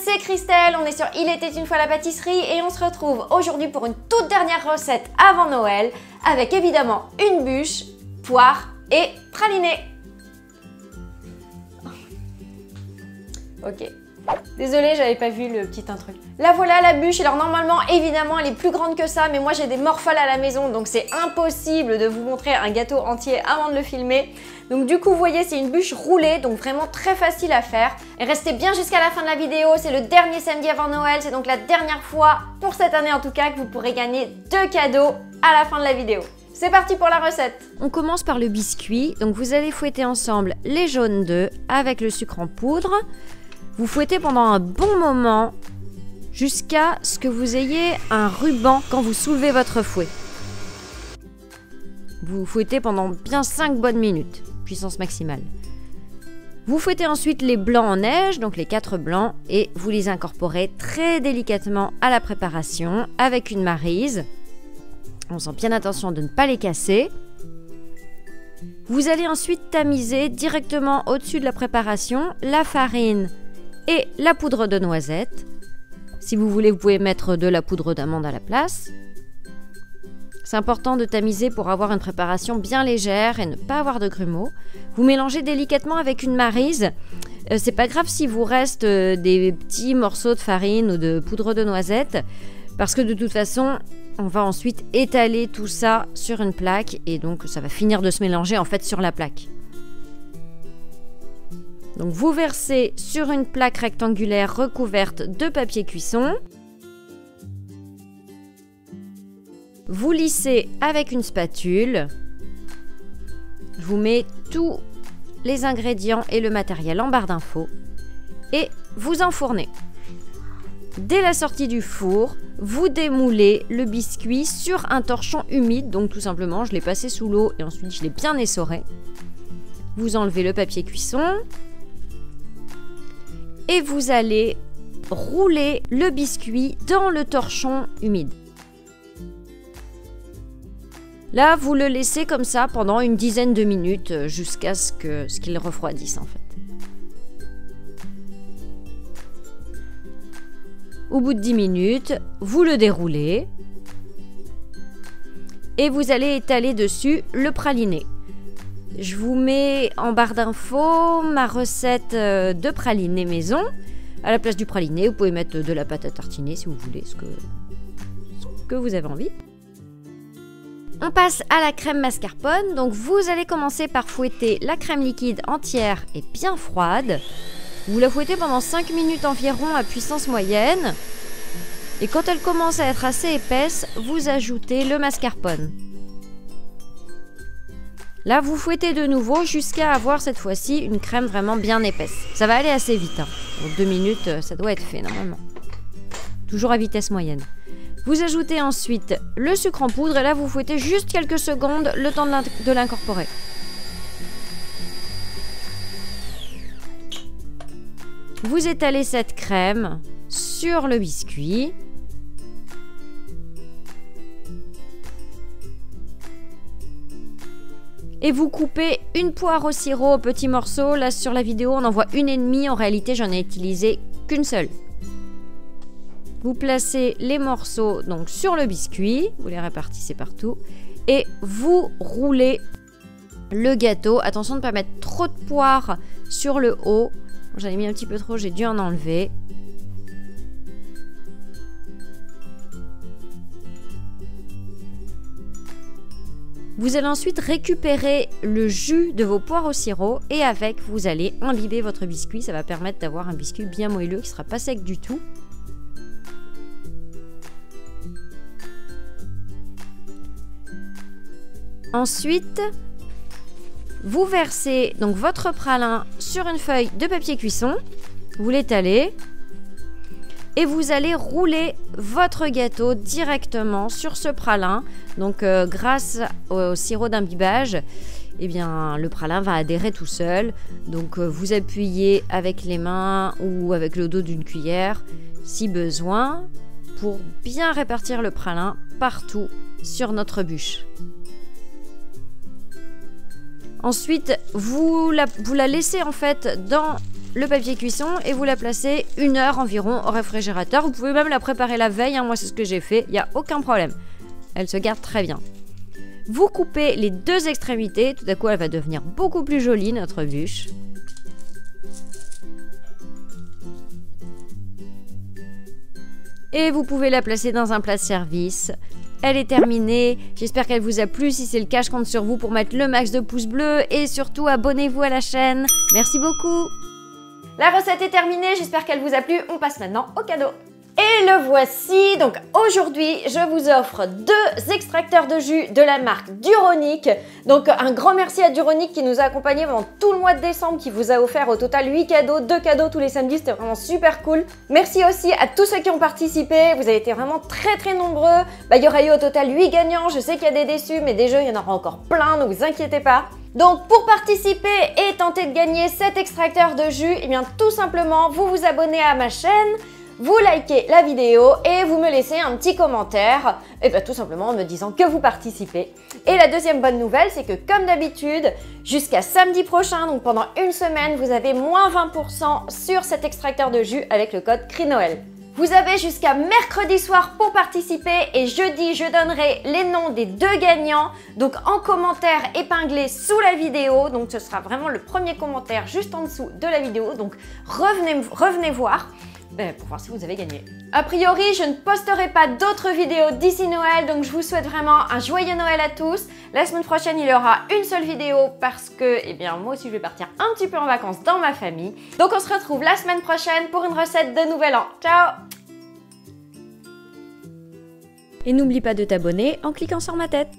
c'est Christelle, on est sur Il était une fois la pâtisserie et on se retrouve aujourd'hui pour une toute dernière recette avant Noël avec évidemment une bûche, poire et praliné. Ok. Désolée, j'avais pas vu le petit intrus. Là voilà la bûche, alors normalement évidemment elle est plus grande que ça, mais moi j'ai des morpholes à la maison donc c'est impossible de vous montrer un gâteau entier avant de le filmer. Donc du coup vous voyez c'est une bûche roulée, donc vraiment très facile à faire. Et restez bien jusqu'à la fin de la vidéo, c'est le dernier samedi avant Noël, c'est donc la dernière fois, pour cette année en tout cas, que vous pourrez gagner 2 cadeaux à la fin de la vidéo. C'est parti pour la recette. On commence par le biscuit, donc vous allez fouetter ensemble les jaunes d'œufs avec le sucre en poudre. Vous fouettez pendant un bon moment jusqu'à ce que vous ayez un ruban quand vous soulevez votre fouet. Vous fouettez pendant bien 5 bonnes minutes, puissance maximale. Vous fouettez ensuite les blancs en neige, donc les 4 blancs, et vous les incorporez très délicatement à la préparation avec une maryse. On sent bien attention de ne pas les casser. Vous allez ensuite tamiser directement au-dessus de la préparation la farine et la poudre de noisette. Si vous voulez, vous pouvez mettre de la poudre d'amande à la place. C'est important de tamiser pour avoir une préparation bien légère et ne pas avoir de grumeaux. Vous mélangez délicatement avec une maryse. C'est pas grave s'il vous reste des petits morceaux de farine ou de poudre de noisette, parce que de toute façon, on va ensuite étaler tout ça sur une plaque et donc ça va finir de se mélanger en fait sur la plaque. Donc vous versez sur une plaque rectangulaire recouverte de papier cuisson. Vous lissez avec une spatule. Je vous mets tous les ingrédients et le matériel en barre d'infos. Et vous enfournez. Dès la sortie du four, vous démoulez le biscuit sur un torchon humide. Donc tout simplement, je l'ai passé sous l'eau et ensuite je l'ai bien essoré. Vous enlevez le papier cuisson. Et vous allez rouler le biscuit dans le torchon humide. Là, vous le laissez comme ça pendant une dizaine de minutes jusqu'à ce qu'il refroidisse en fait. Au bout de 10 minutes, vous le déroulez et vous allez étaler dessus le praliné. Je vous mets en barre d'infos ma recette de praliné maison. À la place du praliné, vous pouvez mettre de la pâte à tartiner si vous voulez, ce que vous avez envie. On passe à la crème mascarpone. Donc vous allez commencer par fouetter la crème liquide entière et bien froide. Vous la fouettez pendant 5 minutes environ à puissance moyenne. Et quand elle commence à être assez épaisse, vous ajoutez le mascarpone. Là, vous fouettez de nouveau jusqu'à avoir cette fois-ci une crème vraiment bien épaisse. Ça va aller assez vite. Donc 2 minutes, ça doit être fait normalement. Toujours à vitesse moyenne. Vous ajoutez ensuite le sucre en poudre et là, vous fouettez juste quelques secondes le temps de l'incorporer. Vous étalez cette crème sur le biscuit. Et vous coupez une poire au sirop au petits morceaux. Là sur la vidéo on en voit 1,5. En réalité j'en ai utilisé qu'une seule. Vous placez les morceaux donc sur le biscuit. Vous les répartissez partout. Et vous roulez le gâteau. Attention de ne pas mettre trop de poire sur le haut. J'en ai mis un petit peu trop, j'ai dû en enlever. Vous allez ensuite récupérer le jus de vos poires au sirop et avec, vous allez imbiber votre biscuit. Ça va permettre d'avoir un biscuit bien moelleux qui ne sera pas sec du tout. Ensuite, vous versez donc votre pralin sur une feuille de papier cuisson. Vous l'étalez. Et vous allez rouler votre gâteau directement sur ce pralin. Donc grâce au sirop d'imbibage, eh bien, le pralin va adhérer tout seul. Donc vous appuyez avec les mains ou avec le dos d'une cuillère si besoin pour bien répartir le pralin partout sur notre bûche. Ensuite, vous la laissez en fait dans le papier cuisson et vous la placez 1 heure environ au réfrigérateur. Vous pouvez même la préparer la veille, hein, moi c'est ce que j'ai fait, il n'y a aucun problème. Elle se garde très bien. Vous coupez les 2 extrémités, tout à coup elle va devenir beaucoup plus jolie notre bûche. Et vous pouvez la placer dans un plat de service. Elle est terminée, j'espère qu'elle vous a plu. Si c'est le cas, je compte sur vous pour mettre le max de pouces bleus et surtout abonnez-vous à la chaîne. Merci beaucoup. La recette est terminée, j'espère qu'elle vous a plu. On passe maintenant au cadeau. Et le voici, donc aujourd'hui je vous offre 2 extracteurs de jus de la marque Duronic. Donc un grand merci à Duronic qui nous a accompagnés pendant tout le mois de décembre, qui vous a offert au total 8 cadeaux, 2 cadeaux tous les samedis, c'était vraiment super cool. Merci aussi à tous ceux qui ont participé, vous avez été vraiment très nombreux. Il y aura eu au total 8 gagnants, je sais qu'il y a des déçus mais des jeux il y en aura encore plein, ne vous inquiétez pas. Donc pour participer et tenter de gagner cet extracteur de jus, eh bien tout simplement vous vous abonnez à ma chaîne, vous likez la vidéo et vous me laissez un petit commentaire, et bien tout simplement en me disant que vous participez. Et la deuxième bonne nouvelle, c'est que comme d'habitude, jusqu'à samedi prochain, donc pendant une semaine, vous avez moins 20% sur cet extracteur de jus avec le code CRINOEL. Vous avez jusqu'à mercredi soir pour participer et jeudi, je donnerai les noms des 2 gagnants, donc en commentaire épinglé sous la vidéo. Donc ce sera vraiment le premier commentaire juste en dessous de la vidéo, donc revenez voir. Pour voir si vous avez gagné. A priori, je ne posterai pas d'autres vidéos d'ici Noël, donc je vous souhaite vraiment un joyeux Noël à tous. La semaine prochaine, il y aura une seule vidéo parce que, eh bien, moi aussi, je vais partir un petit peu en vacances dans ma famille. Donc, on se retrouve la semaine prochaine pour une recette de Nouvel An. Ciao! Et n'oublie pas de t'abonner en cliquant sur ma tête.